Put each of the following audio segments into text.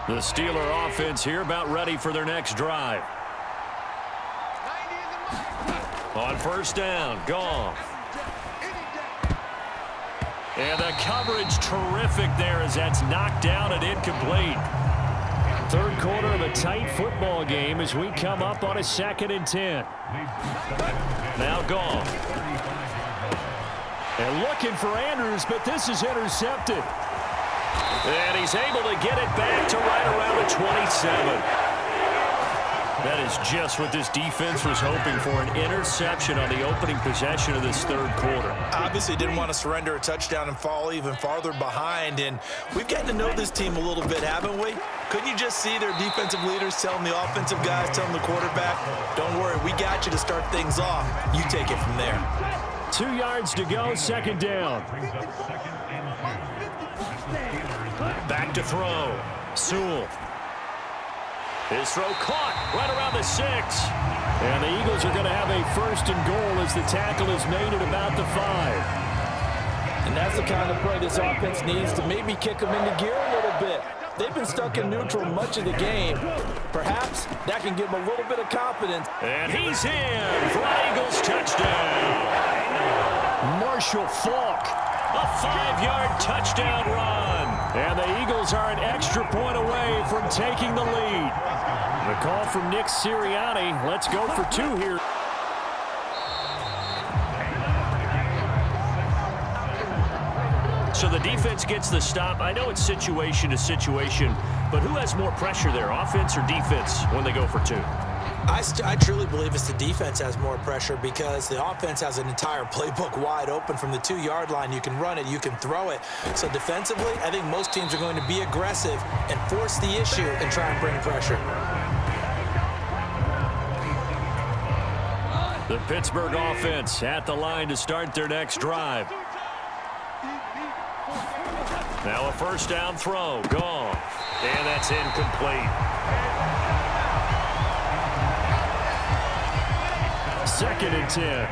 The Steeler offense here about ready for their next drive. On first down, Goff. And the coverage terrific there as that's knocked down and incomplete. Third quarter of a tight football game as we come up on a 2nd and 10. Now Goff. And looking for Andrews, but this is intercepted. And he's able to get it back to right around the 27. That is just what this defense was hoping for, an interception on the opening possession of this third quarter. Obviously didn't want to surrender a touchdown and fall even farther behind, and we've gotten to know this team a little bit, haven't we? Couldn't you just see their defensive leaders telling the offensive guys, telling the quarterback, don't worry, we got you to start things off. You take it from there. 2 yards to go, 2nd down. Back to throw. Sewell. His throw caught right around the 6. And the Eagles are going to have a 1st and goal as the tackle is made at about the 5. And that's the kind of play this offense needs to maybe kick them into gear a little bit. They've been stuck in neutral much of the game. Perhaps that can give them a little bit of confidence. And he's in for an Eagles touchdown. Marshall Faulk, a 5-yard touchdown run. And the Eagles are an extra point away from taking the lead. The call from Nick Sirianni. Let's go for 2 here. So the defense gets the stop. I know it's situation to situation, but who has more pressure there, offense or defense, when they go for 2? I truly believe it's the defense has more pressure because the offense has an entire playbook wide open from the 2-yard line. You can run it, you can throw it. So defensively, I think most teams are going to be aggressive and force the issue and try and bring pressure. The Pittsburgh offense at the line to start their next drive. Now a 1st down throw. Goff. And that's incomplete. 2nd and 10.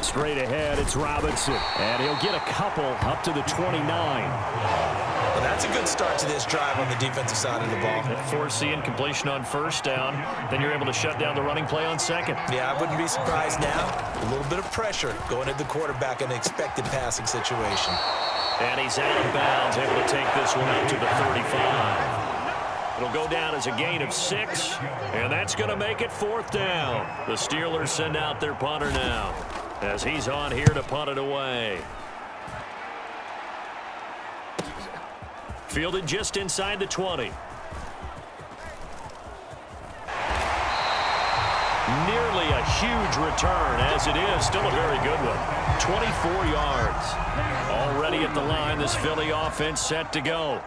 Straight ahead, it's Robinson. And he'll get a couple up to the 29. Well, that's a good start to this drive on the defensive side of the ball. Force the incompletion on 1st down. Then you're able to shut down the running play on 2nd. Yeah, I wouldn't be surprised now. A little bit of pressure going at the quarterback in an expected passing situation. And he's out of bounds, able to take this one up to the 35. It'll go down as a gain of 6, and that's going to make it 4th down. The Steelers send out their punter now as he's on here to punt it away. Fielded just inside the 20. Nearly a huge return, as it is still a very good one. 24 yards. Already at the line, this Philly offense set to go.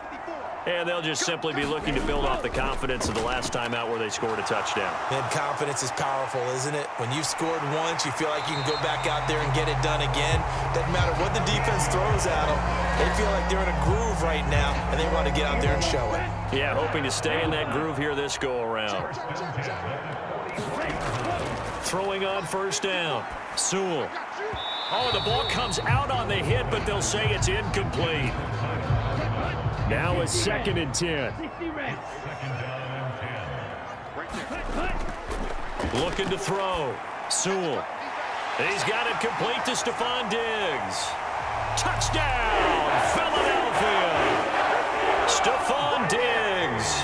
And they'll just simply be looking to build off the confidence of the last time out where they scored a touchdown. And confidence is powerful, isn't it? When you've scored once, you feel like you can go back out there and get it done again. Doesn't matter what the defense throws at them. They feel like they're in a groove right now, and they want to get out there and show it. Yeah, hoping to stay in that groove here this go-around. Throwing on 1st down. Sewell. Oh, the ball comes out on the hit, but they'll say it's incomplete. Now a 2nd and 10. Looking to throw. Sewell. He's got it complete to Stephon Diggs. Touchdown, Philadelphia. Stephon Diggs.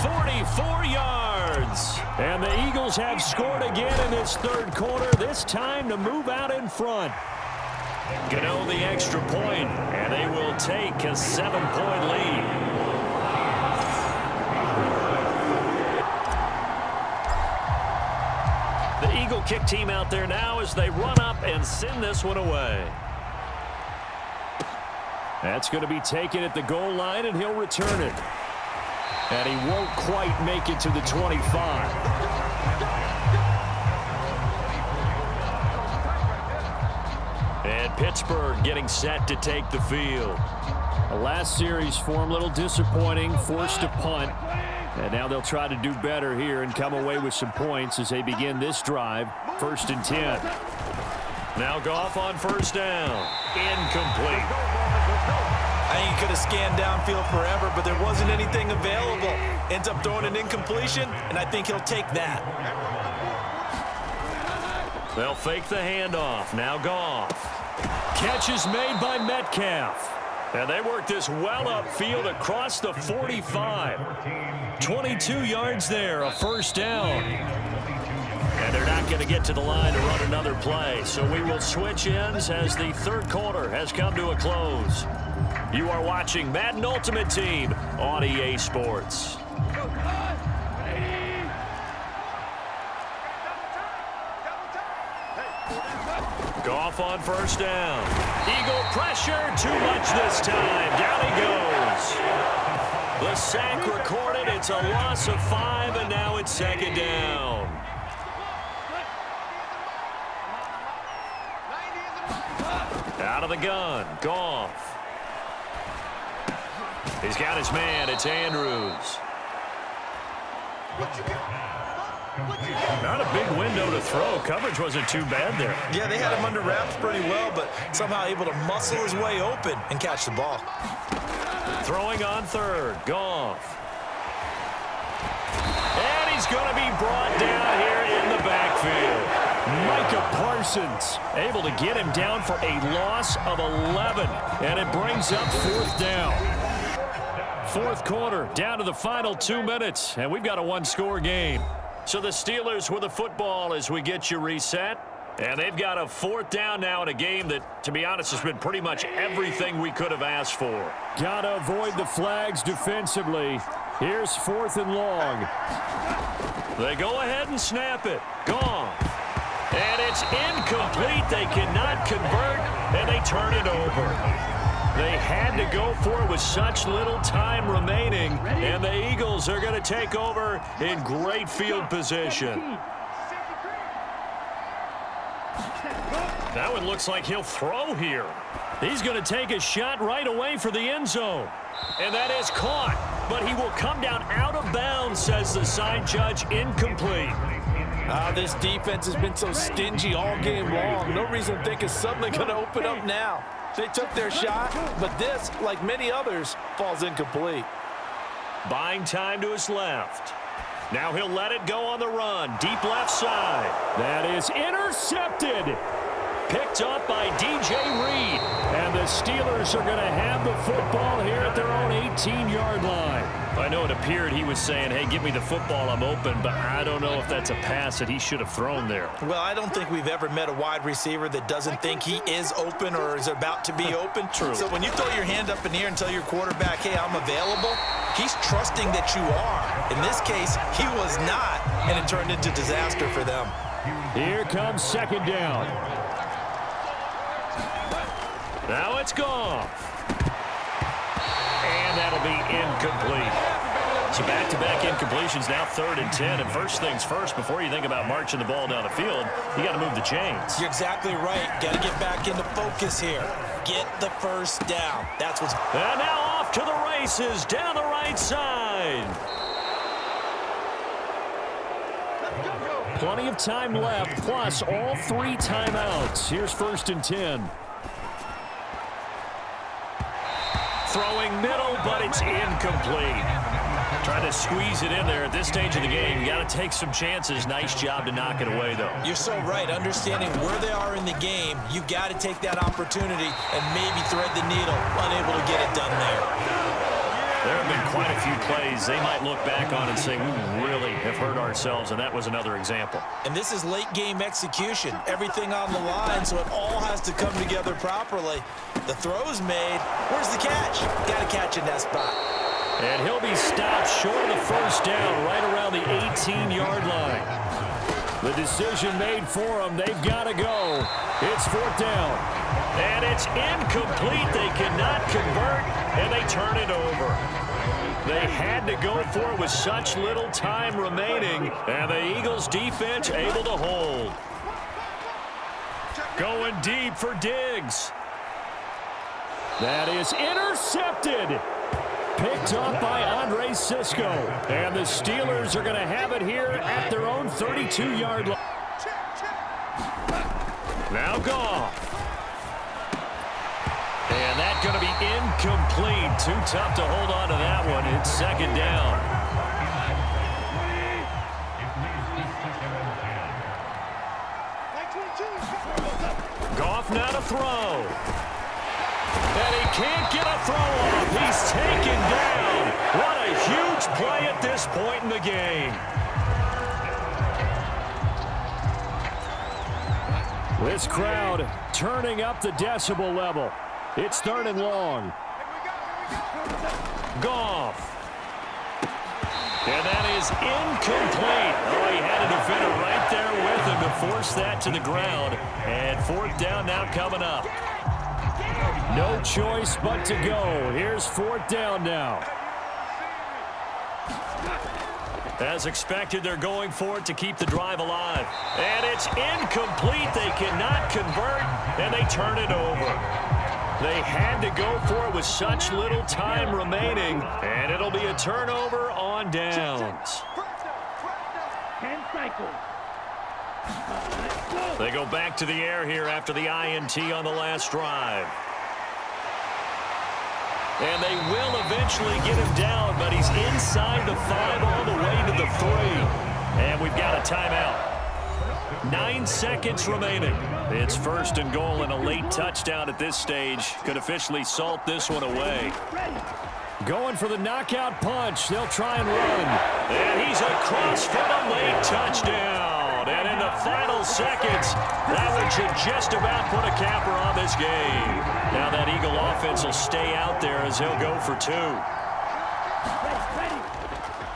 44 yards. And the Eagles have scored again in this third quarter, this time to move out in front. Gano the extra point, and they will take a 7-point lead. The Eagle kick team out there now as they run up and send this one away. That's going to be taken at the goal line, and he'll return it. And he won't quite make it to the 25. And Pittsburgh getting set to take the field. The last series for him, a little disappointing, forced a punt. And now they'll try to do better here and come away with some points as they begin this drive. 1st and 10. Now Goff on first down. Incomplete. I think he could have scanned downfield forever, but there wasn't anything available. Ends up throwing an incompletion, and I think he'll take that. They'll fake the handoff. Now Goff. Catch is made by Metcalf. And they work this well upfield across the 45. 22 yards there, a first down. And they're not going to get to the line to run another play. So we will switch ends as the third quarter has come to a close. You are watching Madden Ultimate Team on EA Sports. Goff on first down. Eagle pressure, too much this time. Down he goes. The sack recorded. It's a loss of 5, and now it's second down. Out of the gun, Goff. He's got his man. It's Andrews. Not a big window to throw. Coverage wasn't too bad there. Yeah, they had him under wraps pretty well, but somehow able to muscle his way open and catch the ball. Throwing on third, Goff. And he's going to be brought down here in the backfield. Micah Parsons able to get him down for a loss of 11. And it brings up fourth down. Fourth quarter, down to the final 2 minutes, and we've got a one-score game. So the Steelers with the football as we get you reset. And they've got a fourth down now in a game that, to be honest, has been pretty much everything we could have asked for. Got to avoid the flags defensively. Here's fourth and long. They go ahead and snap it. Gone. And it's incomplete. They cannot convert, and they turn it over. They had to go for it with such little time remaining, and the Eagles are going to take over in great field position. That one looks like he'll throw here. He's going to take a shot right away for the end zone. And that is caught, but he will come down out of bounds, says the side judge, incomplete. This defense has been so stingy all game long. No reason to think it's suddenly going to open up now. They took their shot, but this, like many others, falls incomplete. Buying time to his left. Now he'll let it go on the run. Deep left side. That is intercepted. Picked up by DJ Reed. And the Steelers are going to have the football here at their own 18-yard line. I know it appeared he was saying, hey, give me the football, I'm open, but I don't know if that's a pass that he should have thrown there. Well, I don't think we've ever met a wide receiver that doesn't think he is open or is about to be open. True. So when you throw your hand up in the air and tell your quarterback, hey, I'm available, he's trusting that you are. In this case, he was not, and it turned into disaster for them. Here comes second down. Now it's Goff. And that'll be incomplete. So back-to-back incompletions, now 3rd and 10. And first things first, before you think about marching the ball down the field, you got to move the chains. You're exactly right. Got to get back into focus here. Get the first down. That's what's... And now off to the races down the right side. Plenty of time left, plus all 3 timeouts. Here's 1st and 10. Throwing middle, but it's incomplete. Trying to squeeze it in there at this stage of the game. You got to take some chances. Nice job to knock it away, though. You're so right. Understanding where they are in the game, you got to take that opportunity and maybe thread the needle. Unable to get it done there. There have been quite a few plays they might look back on and say, we really have hurt ourselves, and that was another example. And this is late game execution. Everything on the line, so it all has to come together properly. The throw's made. Where's the catch? Got to catch in that spot. And he'll be stopped short of the first down right around the 18-yard line. The decision made for them. They've got to go. It's 4th down. And it's incomplete. They cannot convert, and they turn it over. They had to go for it with such little time remaining, and the Eagles defense able to hold. Going deep for Diggs. That is intercepted. Picked up by Andre Sisco. And the Steelers are going to have it here at their own 32-yard line. Now Goff. And that's going to be incomplete. Too tough to hold on to that one. It's second down. Goff now to throw. And he can't get a throw off. He's taken down. What a huge play at this point in the game. This crowd turning up the decibel level. It's 3rd and long. Goff. And that is incomplete. Oh, he had a defender right there with him to force that to the ground. And 4th down now coming up. No choice but to go. Here's 4th down now. As expected, they're going for it to keep the drive alive. And it's incomplete. They cannot convert, and they turn it over. They had to go for it with such little time remaining, and it'll be a turnover on downs. They go back to the air here after the INT on the last drive. And they will eventually get him down, but he's inside the 5 all the way to the 3. And we've got a timeout. 9 seconds remaining. It's 1st and goal and a late touchdown at this stage. Could officially salt this one away. Going for the knockout punch. They'll try and run. And he's across for the late touchdown. And in the final seconds, that one should just about put a capper on this game. Now that Eagle offense will stay out there as he'll go for 2.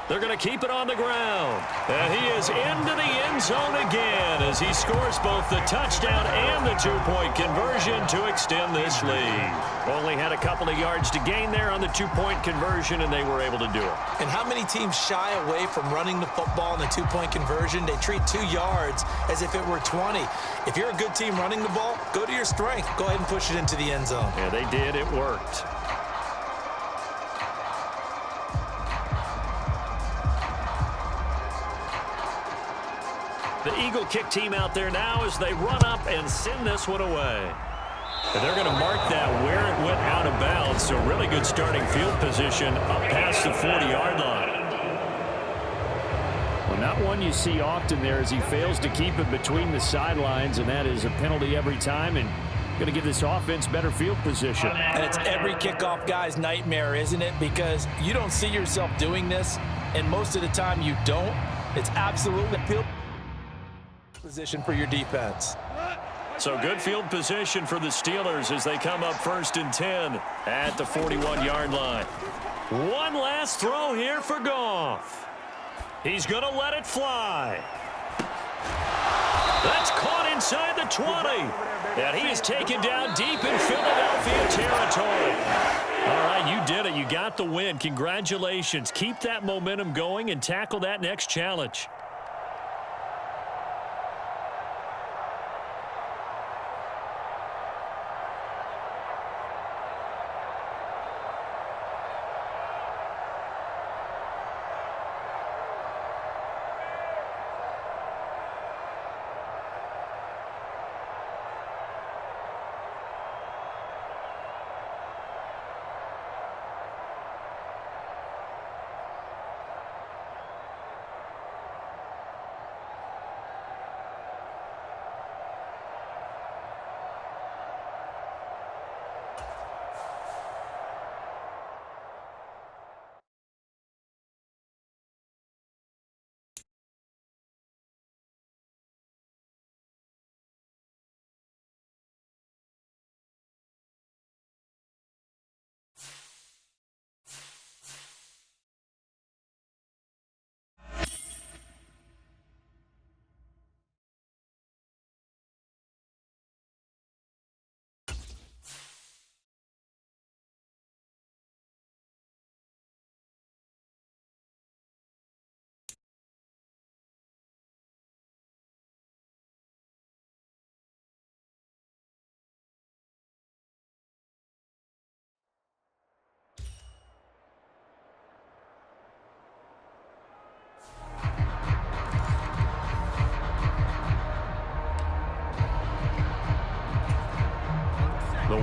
They're going to keep it on the ground. And he is into the end zone again as he scores both the touchdown and the 2-point conversion to extend this lead. Only had a couple of yards to gain there on the 2-point conversion, and they were able to do it. And how many teams shy away from running the football in the 2-point conversion? They treat 2 yards as if it were 20. If you're a good team running the ball, go to your strength. Go ahead and push it into the end zone. Yeah, they did. It worked. The Eagle kick team out there now as they run up and send this one away. And they're going to mark that where it went out of bounds. So really good starting field position up past the 40-yard line. Well, not one you see often there as he fails to keep it between the sidelines, and that is a penalty every time, and going to give this offense better field position. And it's every kickoff guy's nightmare, isn't it? Because you don't see yourself doing this, and most of the time you don't. It's absolutely field position for your defense. So good field position for the Steelers as they come up 1st and 10 at the 41-yard line. One last throw here for Goff. He's going to let it fly. That's caught inside the 20. And he is taken down deep in Philadelphia territory. All right, you did it. You got the win. Congratulations. Keep that momentum going and tackle that next challenge.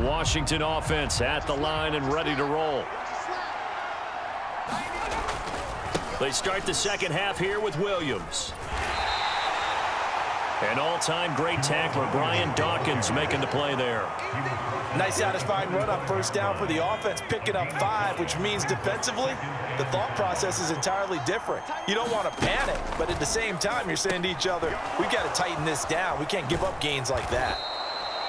Washington offense at the line and ready to roll. They start the second half here with Williams. An all-time great tackler, Brian Dawkins, making the play there. Nice satisfying run on first down for the offense, picking up 5, which means defensively, the thought process is entirely different. You don't want to panic, but at the same time, you're saying to each other, we've got to tighten this down. We can't give up gains like that.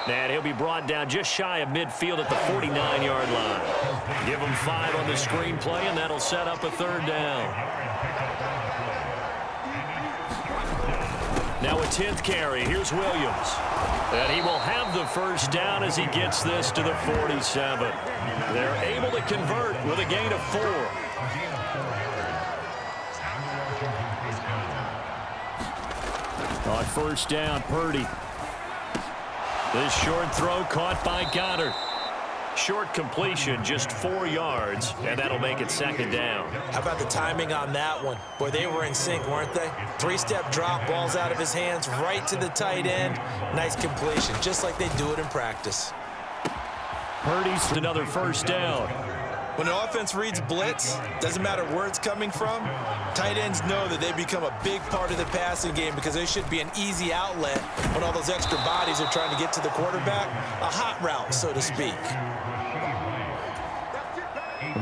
And he'll be brought down just shy of midfield at the 49-yard line. Give him 5 on the screenplay, and that'll set up a third down. Now a 10th carry. Here's Williams. And he will have the first down as he gets this to the 47. They're able to convert with a gain of 4. On first down, Purdy. This short throw caught by Goddard. Short completion, just 4 yards, and that'll make it second down. How about the timing on that one? Boy, they were in sync, weren't they? 3-step drop, balls out of his hands, right to the tight end. Nice completion, just like they do it in practice. Purdy's another first down. When an offense reads blitz, doesn't matter where it's coming from, tight ends know that they become a big part of the passing game because they should be an easy outlet when all those extra bodies are trying to get to the quarterback. A hot route, so to speak.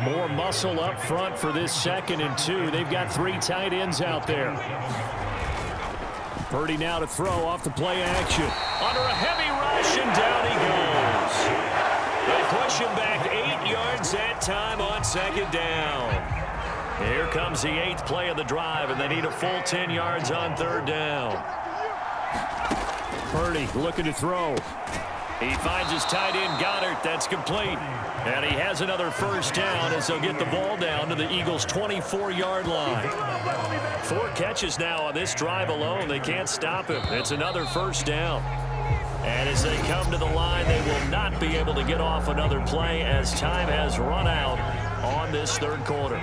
More muscle up front for this 2nd and 2. They've got 3 tight ends out there. Purdy now to throw off the play action. Under a heavy rush, and down he goes. They push him back 8 yards that time on second down. Here comes the 8th play of the drive, and they need a full 10 yards on third down. Purdy looking to throw. He finds his tight end, Goddard. That's complete. And he has another first down as they'll get the ball down to the Eagles' 24-yard line. 4 catches now on this drive alone. They can't stop him. It's another first down. And as they come to the line, they will not be able to get off another play as time has run out on this third quarter.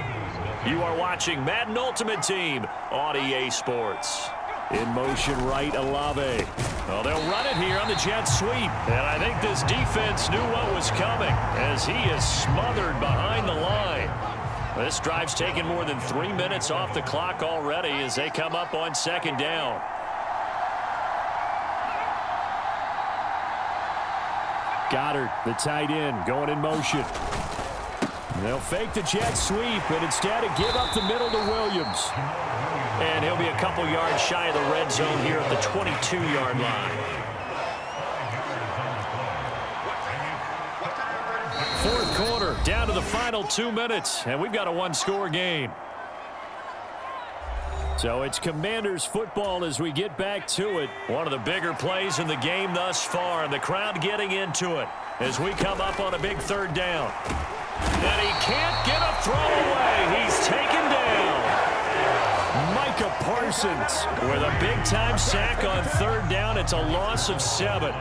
You are watching Madden Ultimate Team on EA Sports. In motion right, Olave. Well, they'll run it here on the jet sweep. And I think this defense knew what was coming as he is smothered behind the line. This drive's taken more than 3 minutes off the clock already as they come up on second down. Goddard, the tight end, going in motion. They'll fake the jet sweep, and instead of give up the middle to Williams. And he'll be a couple yards shy of the red zone here at the 22-yard line. 4th quarter, down to the final 2 minutes, and we've got a 1-score game. So it's Commanders football as we get back to it. One of the bigger plays in the game thus far, and the crowd getting into it as we come up on a big third down. And he can't get a throw away. He's taken down. Micah Parsons with a big-time sack on third down. It's a loss of 7.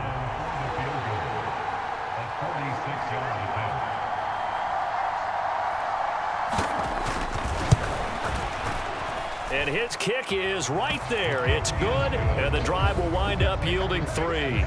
And his kick is right there. It's good, and the drive will wind up yielding 3.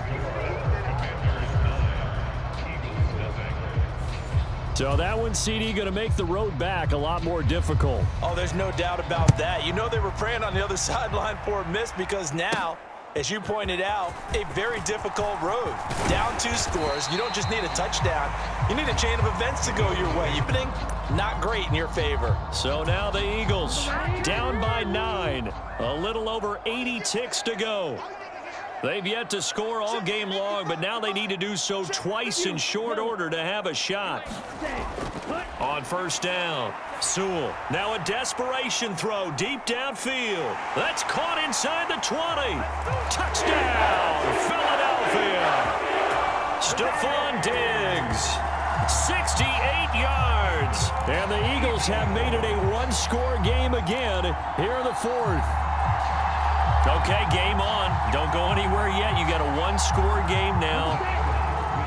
So that one, CD, going to make the road back a lot more difficult. Oh, there's no doubt about that. You know they were praying on the other sideline for a miss because now, as you pointed out, a very difficult road. Down 2 scores. You don't just need a touchdown. You need a chain of events to go your way. Evening, not great in your favor. So now the Eagles down by 9. A little over 80 ticks to go. They've yet to score all game long, but now they need to do so twice in short order to have a shot. On first down, Sewell. Now a desperation throw deep downfield. That's caught inside the 20. Touchdown, Philadelphia. Stephon Diggs, 68 yards. And the Eagles have made it a 1-score game again here in the 4th. Okay, game on. Don't go anywhere yet. You got a 1-score game now.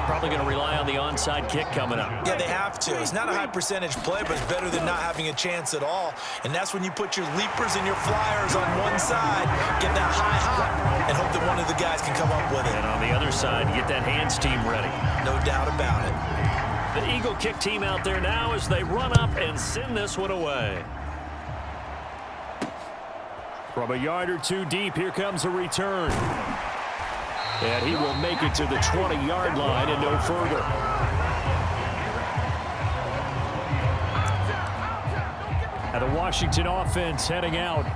Probably going to rely on the onside kick coming up. Yeah, they have to. It's not a high percentage play, but it's better than not having a chance at all. And that's when you put your leapers and your flyers on one side, get that high hop, and hope that one of the guys can come up with it. And on the other side, get that hands team ready. No doubt about it. The Eagle kick team out there now as they run up and send this one away. From a yard or two deep, here comes a return. And he will make it to the 20-yard line and no further. And the Washington offense heading out.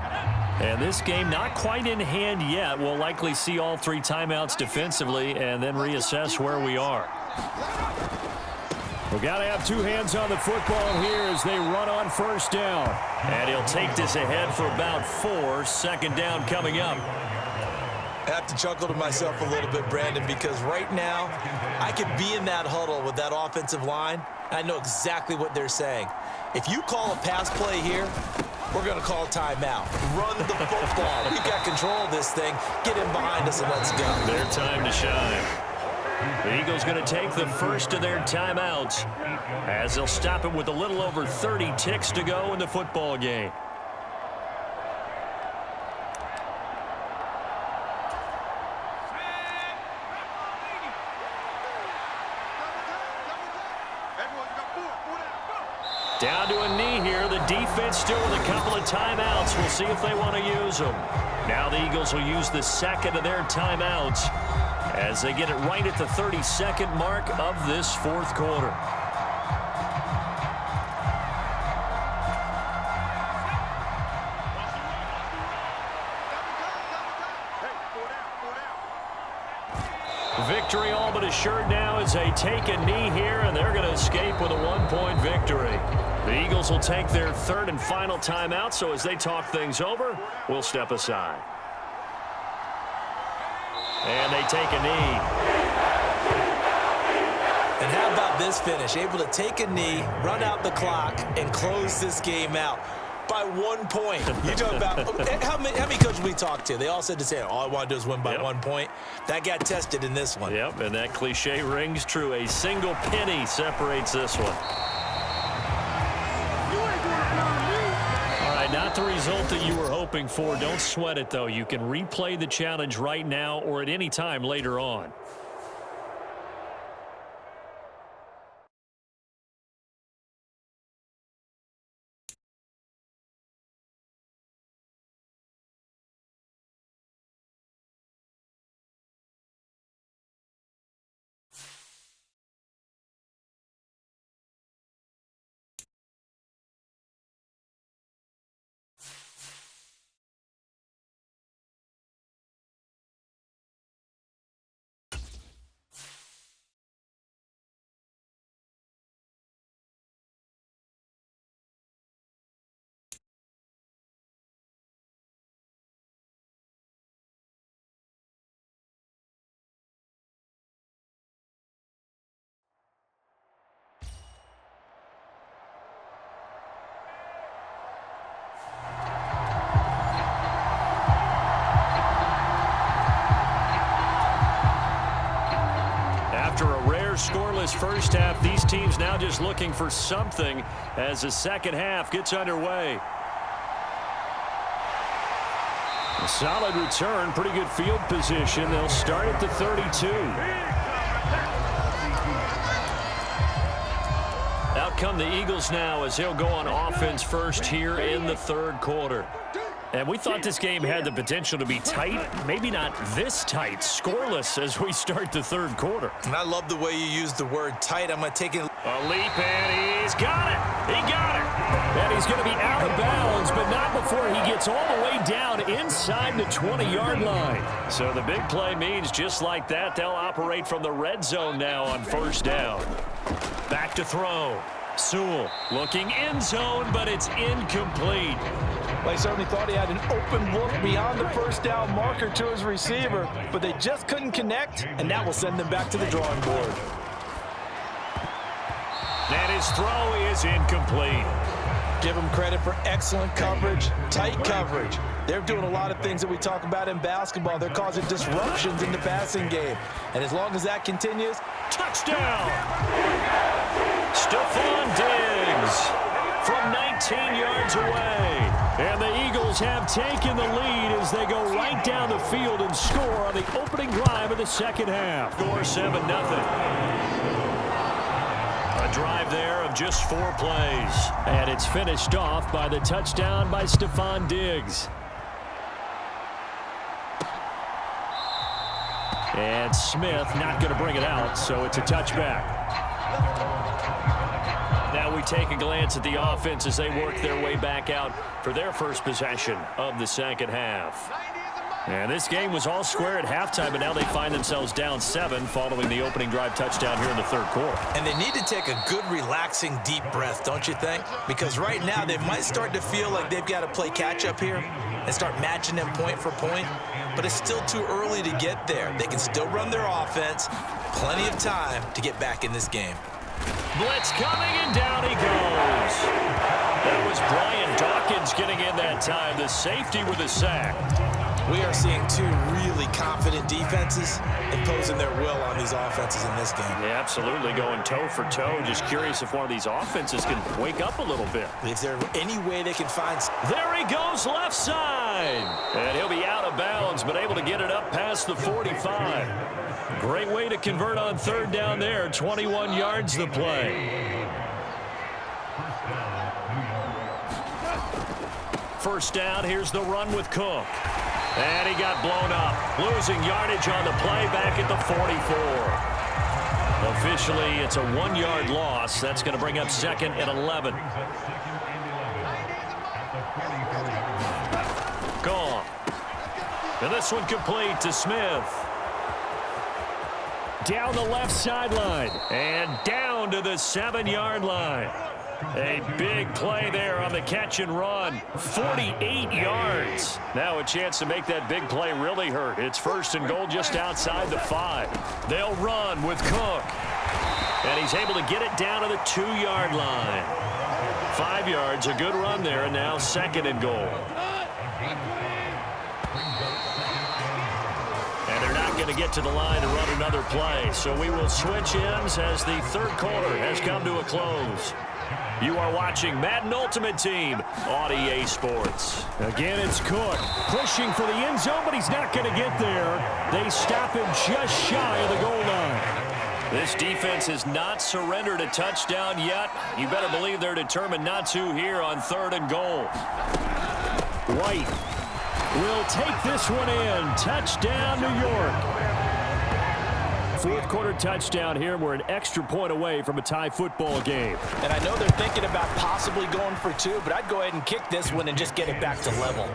And this game not quite in hand yet. We'll likely see all three timeouts defensively and then reassess where we are. We've got to have two hands on the football here as they run on first down. And he'll take this ahead for about 4. Second down coming up. I have to chuckle to myself a little bit, Brandon, because right now I could be in that huddle with that offensive line. I know exactly what they're saying. If you call a pass play here, we're going to call timeout. Run the football. We've got control of this thing. Get in behind us and let's go. Their time to shine. The Eagles going to take the first of their timeouts as they'll stop it with a little over 30 ticks to go in the football game. Down to a knee here. The defense still with a couple of timeouts. We'll see if they want to use them. Now the Eagles will use the second of their timeouts as they get it right at the 32nd mark of this fourth quarter. Victory all but assured now as they take a knee here, and they're going to escape with a one-point victory. The Eagles will take their third and final timeout, so as they talk things over, we'll step aside. And they take a knee. And how about this finish? Able to take a knee, run out the clock, and close this game out by 1 point. You talk about how many coaches we talked to? They all said the same. All I want to do is win by 1 point. That got tested in this one. Yep, and that cliche rings true. A single penny separates this one. All right, not the result that you were hoping for. Don't sweat it, though. You can replay the challenge right now or at any time later on. After a rare scoreless first half, these teams now just looking for something as the second half gets underway. A solid return, pretty good field position. They'll start at the 32. Out come the Eagles now as they'll go on offense first here in the third quarter. And we thought this game had the potential to be tight, maybe not this tight, scoreless as we start the third quarter. And I love the way you use the word tight. I'm going to take it. A leap, and he's got it. He got it. And he's going to be out of bounds, but not before he gets all the way down inside the 20-yard line. So the big play means just like that, they'll operate from the red zone now on first down. Back to throw. Sewell looking end zone, but it's incomplete. They certainly thought he had an open look beyond the first down marker to his receiver, but they just couldn't connect, and that will send them back to the drawing board. And his throw is incomplete. Give them credit for excellent coverage, tight coverage. They're doing a lot of things that we talk about in basketball. They're causing disruptions in the passing game. And as long as that continues, touchdown! Stephon Diggs from 19 yards away. And the Eagles have taken the lead as they go right down the field and score on the opening drive of the second half. Score 7-0. A drive there of just 4 plays. And it's finished off by the touchdown by Stephon Diggs. And Smith not going to bring it out, so it's a touchback. Now we take a glance at the offense as they work their way back out for their first possession of the second half. And this game was all square at halftime, but now they find themselves down 7 following the opening drive touchdown here in the third quarter. And they need to take a good, relaxing, deep breath, don't you think? Because right now they might start to feel like they've got to play catch-up here and start matching them point for point. But it's still too early to get there. They can still run their offense. Plenty of time to get back in this game. Blitz coming, and down he goes. That was Brian Dawkins getting in that time. The safety with a sack. We are seeing 2 really confident defenses imposing their will on these offenses in this game. Yeah, absolutely, going toe for toe. Just curious if one of these offenses can wake up a little bit. Is there any way they can find... There he goes, left side. And he'll be out of bounds, but able to get it up past the 45. Great way to convert on third down there. 21 yards the play. First down, here's the run with Cook. And he got blown up. Losing yardage on the play back at the 44. Officially, it's a 1-yard loss. That's going to bring up second and 11. Gone. And this one complete to Smith. Down the left sideline. And down to the 7-yard line. A big play there on the catch and run. 48 yards. Now a chance to make that big play really hurt. It's first and goal just outside the 5. They'll run with Cook. And he's able to get it down to the 2-yard line. 5 yards, a good run there, and now second and goal. And they're not going to get to the line to run another play. So we will switch ends as the third quarter has come to a close. You are watching Madden Ultimate Team on EA Sports. Again, it's Cook pushing for the end zone, but he's not going to get there. They stop him just shy of the goal line. This defense has not surrendered a touchdown yet. You better believe they're determined not to here on third and goal. White will take this one in. Touchdown, New York. Fourth quarter touchdown here. We're an extra point away from a tie football game. And I know they're thinking about possibly going for 2, but I'd go ahead and kick this one and just get it back to level.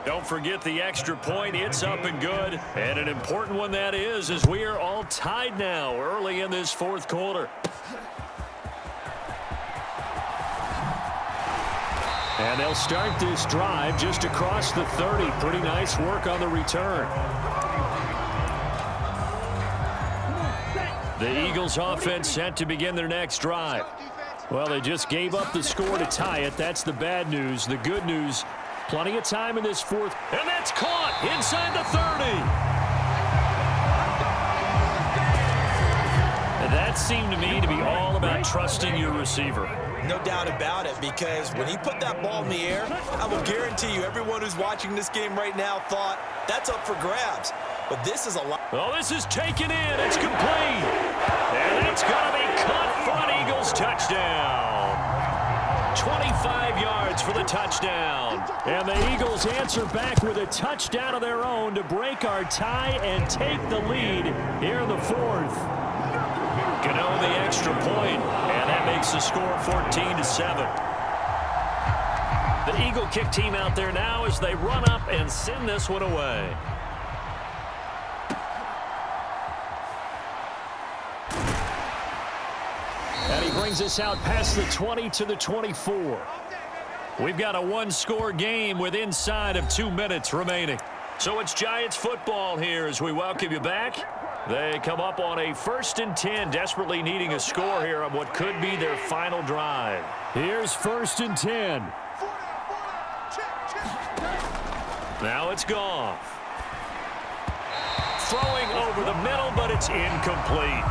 Don't forget the extra point. It's up and good. And an important one that is, as we are all tied now early in this fourth quarter. And they'll start this drive just across the 30. Pretty nice work on the return. The Eagles offense set to begin their next drive. Well, they just gave up the score to tie it. That's the bad news. The good news, plenty of time in this fourth. And that's caught inside the 30. And that seemed to me to be all about trusting your receiver. No doubt about it, because when he put that ball in the air, I will guarantee you everyone who's watching this game right now thought that's up for grabs. But this is a lot. Oh, this is taken in. It's complete. And it's going to be caught for an Eagles touchdown. 25 yards for the touchdown. And the Eagles answer back with a touchdown of their own to break our tie and take the lead here in the fourth. Gano the extra point, and that makes the score 14-7. The Eagle kick team out there now as they run up and send this one away. And he brings us out past the 20 to the 24. We've got a one-score game with inside of 2 minutes remaining. So it's Giants football here as we welcome you back. They come up on a 1st and 10, desperately needing a score here on what could be their final drive. Here's 1st and 10. Now it's Goff. Throwing over the middle, but it's incomplete.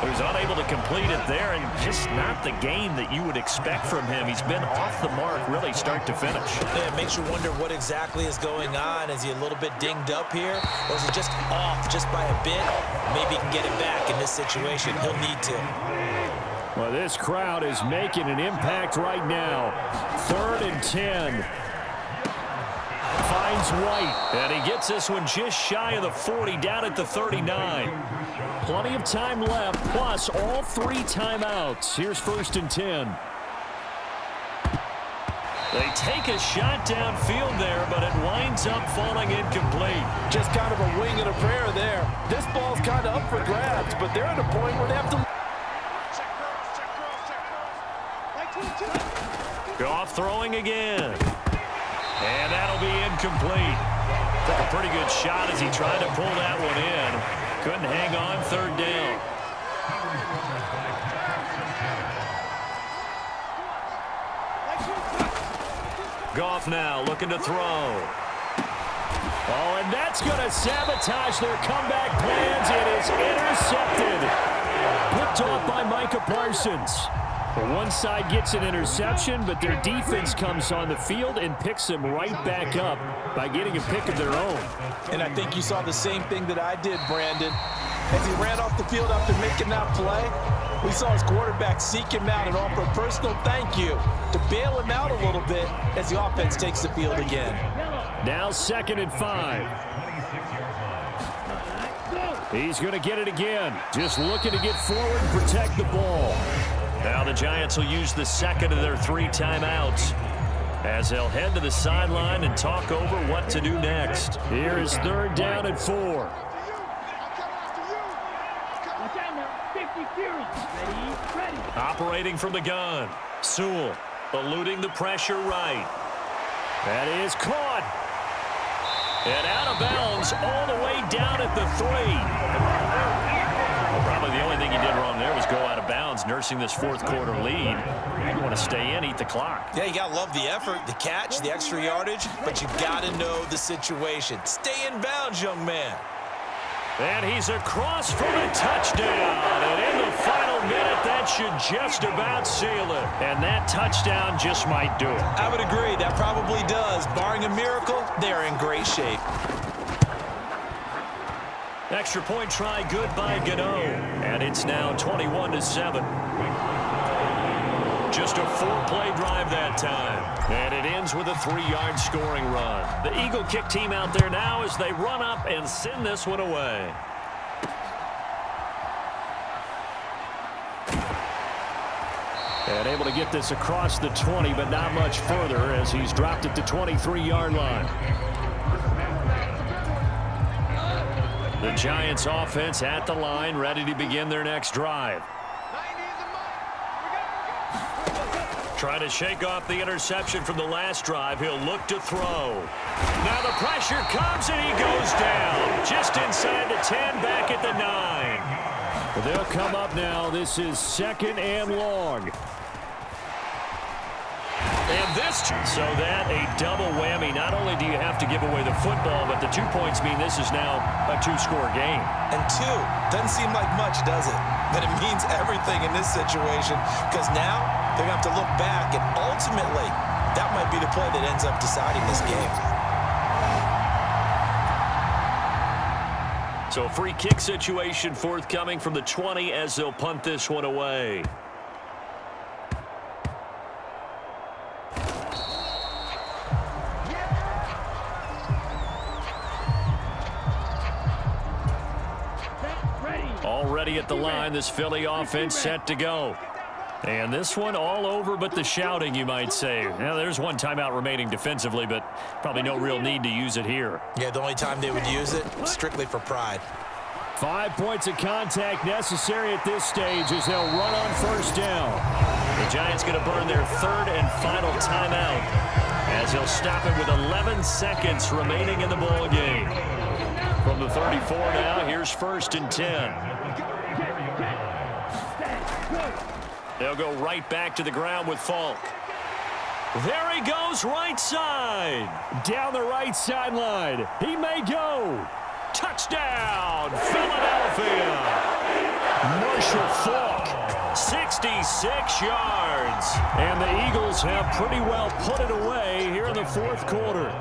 So he's unable to complete it there, and just not the game that you would expect from him. He's been off the mark really start to finish. Yeah, it makes you wonder what exactly is going on. Is he a little bit dinged up here, or is he just off just by a bit? Maybe he can get it back in this situation. He'll need to. Well, this crowd is making an impact right now. 3rd and 10. Finds White. And he gets this one just shy of the 40, down at the 39. Plenty of time left, plus all 3 timeouts. Here's 1st and 10. They take a shot downfield there, but it winds up falling incomplete. Just kind of a wing and a prayer there. This ball's kind of up for grabs, but they're at a point where they have to... Goff throwing again. And that'll be incomplete. Took a pretty good shot as he tried to pull that one in. Couldn't hang on 3rd down. Goff now looking to throw. Oh, and that's going to sabotage their comeback plans. It is intercepted. Picked off by Micah Parsons. Well, one side gets an interception, but their defense comes on the field and picks them right back up by getting a pick of their own. And I think you saw the same thing that I did, Brandon. As he ran off the field after making that play, we saw his quarterback seek him out and offer a personal thank you to bail him out a little bit as the offense takes the field again. Now 2nd and 5. He's going to get it again. Just looking to get forward and protect the ball. Now the Giants will use the 2nd of their 3 timeouts as they'll head to the sideline and talk over what to do next. Here is 3rd down and 4. Operating from the gun. Sewell eluding the pressure right. That is caught. And out of bounds all the way down at the 3. Well, probably the only thing he did wrong there was go out of bounds, nursing this 4th quarter lead. You want to stay in, eat the clock. Yeah, you got to love the effort, the catch, the extra yardage, but you got to know the situation. Stay in bounds, young man. And he's across for the touchdown. And in the final minute, that should just about seal it. And that touchdown just might do it. I would agree. That probably does. Barring a miracle, they're in great shape. Extra point try good by Gano. And it's now 21-7. Just a 4-play drive that time. And it ends with a 3-yard scoring run. The Eagle kick team out there now as they run up and send this one away. And able to get this across the 20, but not much further as he's dropped it to 23-yard line. The Giants offense at the line, ready to begin their next drive. Trying to shake off the interception from the last drive. He'll look to throw. Now the pressure comes and he goes down. Just inside the 10, back at the 9. Well, they'll come up now. This is 2nd and long. And this, so that a double whammy. Not only do you have to give away the football, but the 2 points mean this is now a 2-score game. And 2 doesn't seem like much, does it? But it means everything in this situation because now they're going to have to look back, and ultimately that might be the play that ends up deciding this game. So free kick situation forthcoming from the 20 as they'll punt this one away. Already at the line, this Philly offense set to go. And this one all over but the shouting, you might say. Now, there's one timeout remaining defensively, but probably no real need to use it here. Yeah, the only time they would use it, strictly for pride. 5 points of contact necessary at this stage as they'll run on 1st down. The Giants going to burn their 3rd and final timeout as they'll stop it with 11 seconds remaining in the ball game. From the 34 now, here's 1st and 10. They'll go right back to the ground with Falk. There he goes, right side. Down the right sideline. He may go. Touchdown, Philadelphia. Marshall Falk, 66 yards. And the Eagles have pretty well put it away here in the 4th quarter.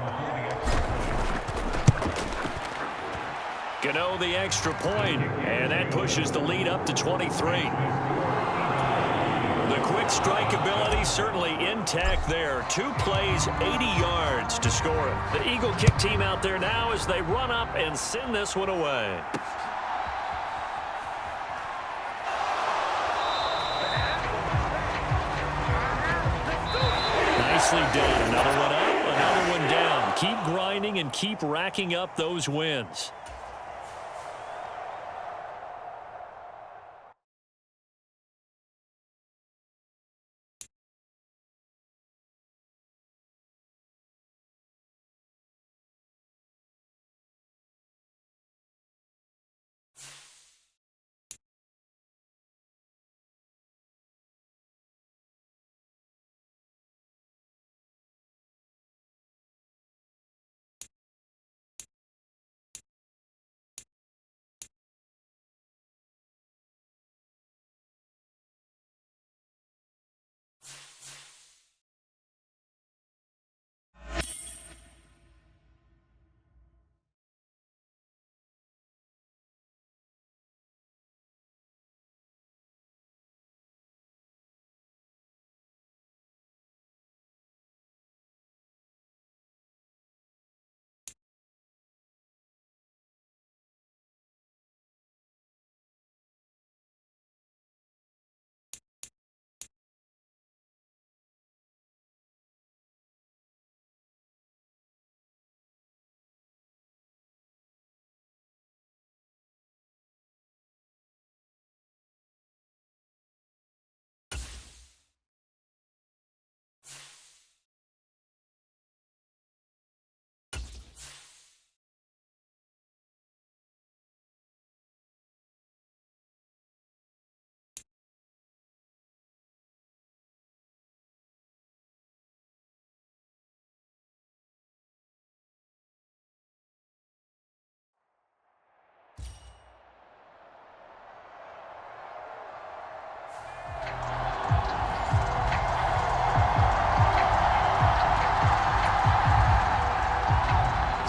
Gano the extra point, and that pushes the lead up to 23. The quick strike ability certainly intact there. 2 plays, 80 yards to score it. The Eagle kick team out there now as they run up and send this one away. Nicely done. Another one up, another one down. Keep grinding and keep racking up those wins.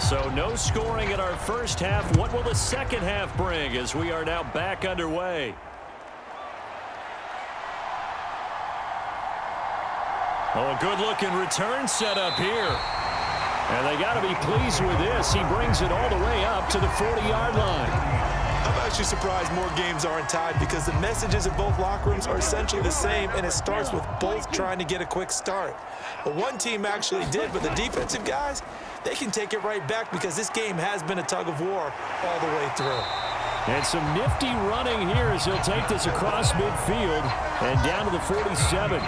So no scoring in our first half. What will the second half bring as we are now back underway? Oh, a good-looking return set up here. And they got to be pleased with this. He brings it all the way up to the 40-yard line. I'm actually surprised more games aren't tied because the messages in both locker rooms are essentially the same, and it starts with both trying to get a quick start. But one team actually did, but the defensive guys, they can take it right back because this game has been a tug of war all the way through. And some nifty running here as he'll take this across midfield and down to the 47.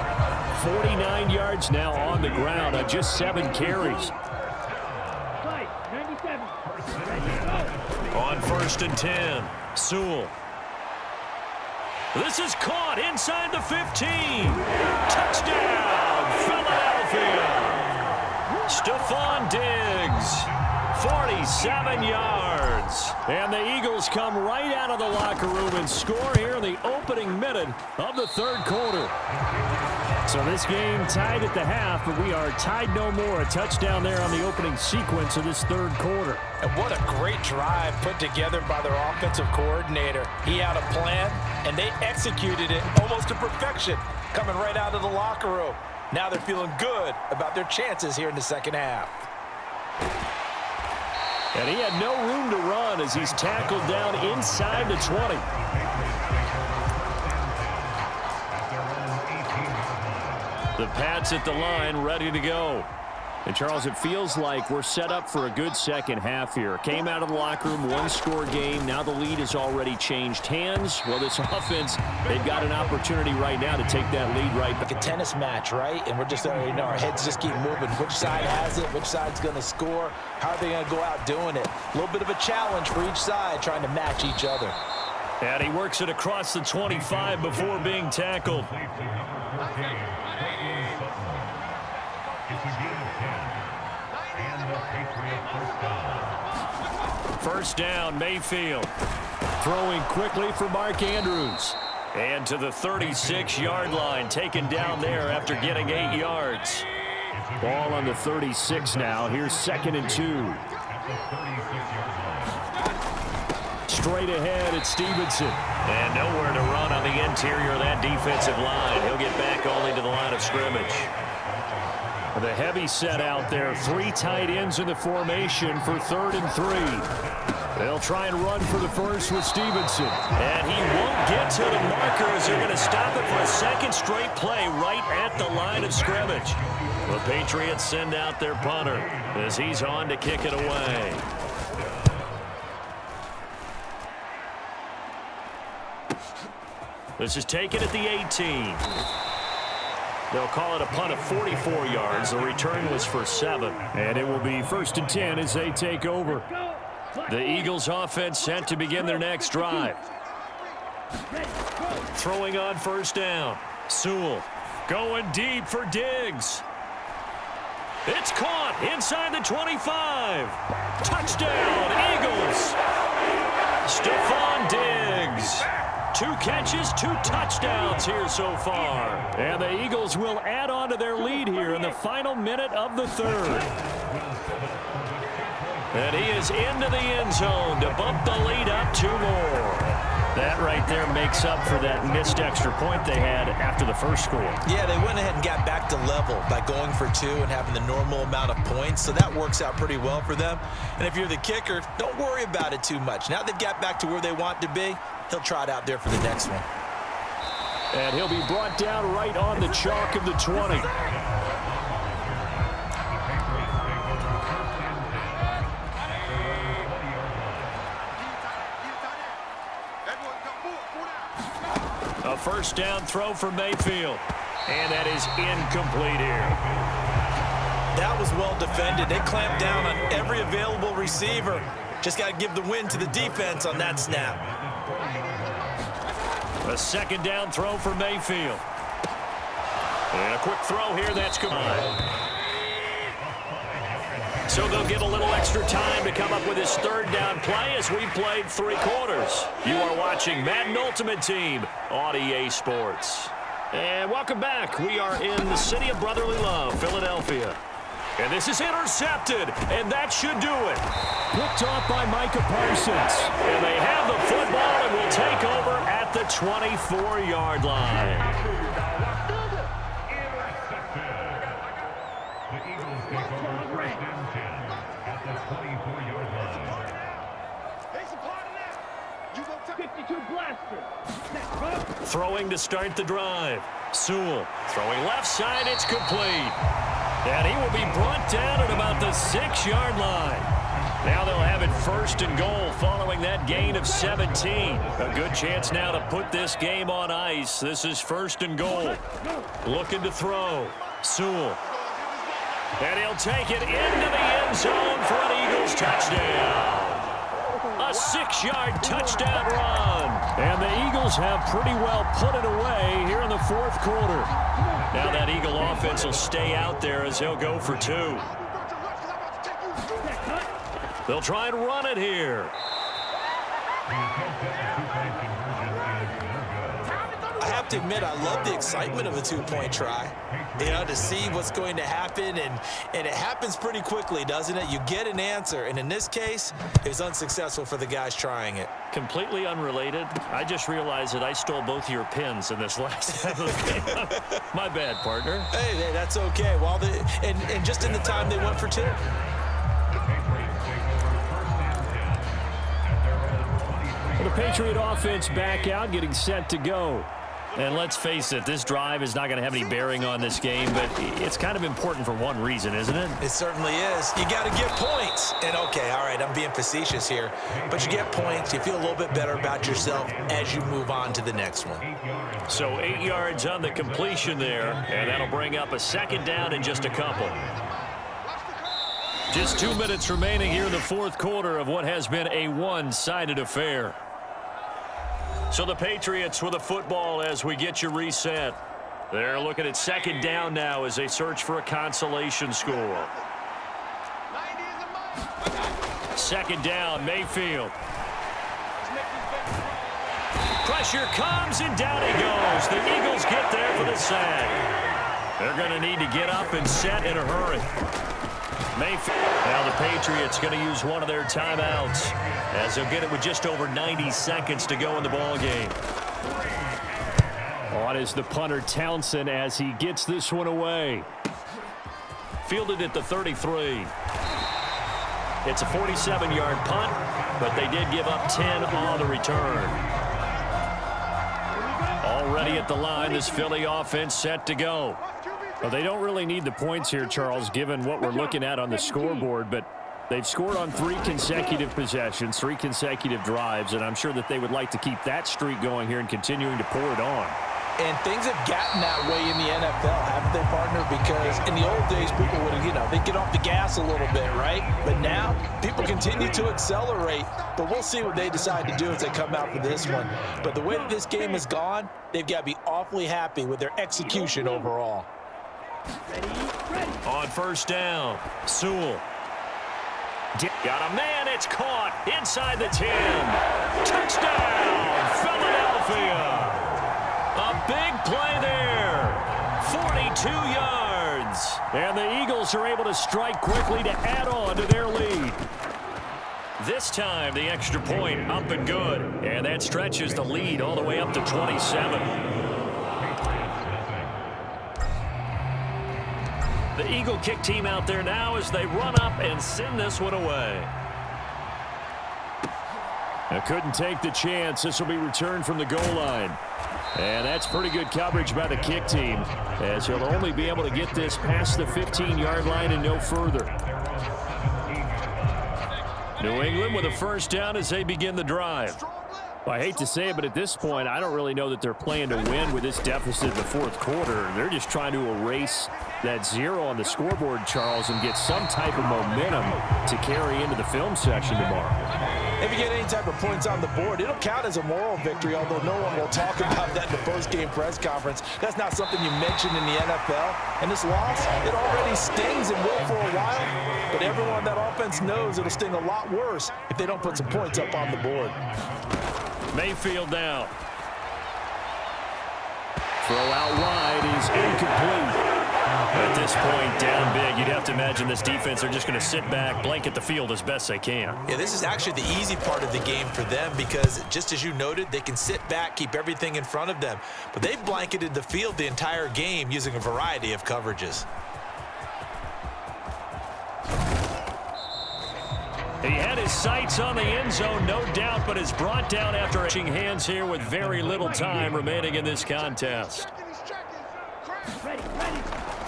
49 yards now on the ground on just 7 carries. On 1st and 10, Sewell. This is caught inside the 15. Touchdown, Philadelphia. Stephon Diggs, 47 yards. And the Eagles come right out of the locker room and score here in the opening minute of the 3rd quarter. So this game tied at the half, but we are tied no more. A touchdown there on the opening sequence of this 3rd quarter. And what a great drive put together by their offensive coordinator. He had a plan, and they executed it almost to perfection, coming right out of the locker room. Now they're feeling good about their chances here in the second half. And he had no room to run as he's tackled down inside the 20. The Pats at the line, ready to go. And, Charles, it feels like we're set up for a good second half here. Came out of the locker room, one-score game. Now the lead has already changed hands. Well, this offense, they've got an opportunity right now to take that lead right back. Like a tennis match, right? And we're just, our heads just keep moving. Which side has it? Which side's going to score? How are they going to go out doing it? A little bit of a challenge for each side, trying to match each other. And he works it across the 25 before being tackled. First down, Mayfield. Throwing quickly for Mark Andrews. And to the 36-yard line, taken down there after getting 8 yards. Ball on the 36 now. Here's 2nd and 2. Straight ahead, it's Stevenson. And nowhere to run on the interior of that defensive line. He'll get back only to the line of scrimmage. The heavy set out there. 3 tight ends in the formation for 3rd and 3. They'll try and run for the first with Stevenson. And he won't get to the marker as they're going to stop it for a second straight play right at the line of scrimmage. The Patriots send out their punter as he's on to kick it away. This is taken at the 18. They'll call it a punt of 44 yards. The return was for 7. And it will be 1st and 10 as they take over. The Eagles offense set to begin their next drive. Throwing on first down. Sewell going deep for Diggs. It's caught inside the 25. Touchdown, Eagles. Stephon Diggs. 2 catches, 2 touchdowns here so far. And the Eagles will add on to their lead here in the final minute of the 3rd. And he is into the end zone to bump the lead up 2 more. That right there makes up for that missed extra point they had after the first score. Yeah, they went ahead and got back to level by going for 2 and having the normal amount of points, so that works out pretty well for them. And if you're the kicker, don't worry about it too much. Now they've got back to where they want to be, he'll try it out there for the next one. And he'll be brought down right on the chalk of the 20. A first down throw for Mayfield. And that is incomplete here. That was well defended. They clamped down on every available receiver. Just got to give the win to the defense on that snap. A second down throw for Mayfield. And a quick throw here. That's good. So they'll get a little extra time to come up with his 3rd down play as we played 3 quarters. You are watching Madden Ultimate Team on EA Sports. And welcome back. We are in the city of brotherly love, Philadelphia. And this is intercepted, and that should do it. Picked off by Micah Parsons. And they have the football and will take over at the 24-yard line. Throwing to start the drive. Sewell throwing left side. It's complete. And he will be brought down at about the 6-yard line. Now they'll have it 1st and goal following that gain of 17. A good chance now to put this game on ice. This is 1st and goal. Looking to throw. Sewell. And he'll take it into the end zone for an Eagles touchdown. A 6-yard touchdown run. And the Eagles have pretty well put it away here in the 4th quarter. Now that Eagle offense will stay out there as they'll go for 2. They'll try and run it here. I have to admit, I love the excitement of a 2-point try. You know, to see what's going to happen, and it happens pretty quickly, doesn't it? You get an answer, and in this case, it was unsuccessful for the guys trying it. Completely unrelated. I just realized that I stole both of your pins in this last half of the game. My bad, partner. Hey, that's okay. Well, and just in the time they went for 2. The Patriot offense back out, getting set to go. And let's face it, this drive is not going to have any bearing on this game, but it's kind of important for one reason, isn't it? It certainly is. You got to get points. And, okay, all right, I'm being facetious here, but you get points. You feel a little bit better about yourself as you move on to the next one. So 8 yards on the completion there, and that'll bring up a second down in just a couple. Just 2 minutes remaining here in the fourth quarter of what has been a one-sided affair. So the Patriots with the football as we get you reset. They're looking at second down now as they search for a consolation score. Second down, Mayfield. Pressure comes, and down he goes. The Eagles get there for the sack. They're going to need to get up and set in a hurry. Mayfield. Now the Patriots going to use one of their timeouts as they'll get it with just over 90 seconds to go in the ball game. On is the punter Townsend as he gets this one away. Fielded at the 33. It's a 47-yard punt, but they did give up 10 on the return. Already at the line, this Philly offense set to go. Well, they don't really need the points here, Charles, given what we're looking at on the scoreboard, but they've scored on 3 consecutive possessions, 3 consecutive drives, and I'm sure that they would like to keep that streak going here and continuing to pour it on. And things have gotten that way in the NFL, haven't they, partner? Because in the old days, people would, they'd get off the gas a little bit, right? But now, people continue to accelerate. But we'll see what they decide to do as they come out for this one. But the way that this game has gone, they've got to be awfully happy with their execution overall. On first down, Sewell. Got a man, it's caught inside the 10. Touchdown, Philadelphia. A big play there. 42 yards. And the Eagles are able to strike quickly to add on to their lead. This time, the extra point up and good. And that stretches the lead all the way up to 27. The Eagle kick team out there now as they run up and send this one away. Now couldn't take the chance. This will be returned from the goal line. And that's pretty good coverage by the kick team, as he'll only be able to get this past the 15-yard line and no further. New England with a first down as they begin the drive. Well, I hate to say it, but at this point, I don't really know that they're playing to win with this deficit in the fourth quarter. They're just trying to erase that 0 on the scoreboard, Charles, and get some type of momentum to carry into the film section tomorrow. If you get any type of points on the board, it'll count as a moral victory, although no one will talk about that in the post-game press conference. That's not something you mentioned in the NFL. And this loss, it already stings and will for a while, but everyone on that offense knows it'll sting a lot worse if they don't put some points up on the board. Mayfield down. Throw out wide is incomplete. At this point, down big, you'd have to imagine this defense, they're just going to sit back, blanket the field as best they can. Yeah, this is actually the easy part of the game for them because, just as you noted, they can sit back, keep everything in front of them. But they've blanketed the field the entire game using a variety of coverages. He had his sights on the end zone, no doubt, but is brought down after touching hands here with very little time remaining in this contest.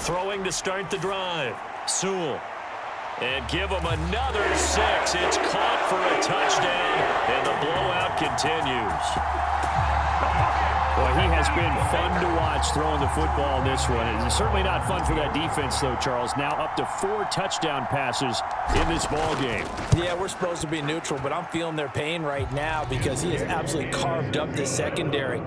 Throwing to start the drive. Sewell. And give him another 6. It's caught for a touchdown, and the blowout continues. Boy, he has been fun to watch throwing the football in this one. It's certainly not fun for that defense, though, Charles. Now up to 4 touchdown passes in this ball game. Yeah, we're supposed to be neutral, but I'm feeling their pain right now because he has absolutely carved up the secondary.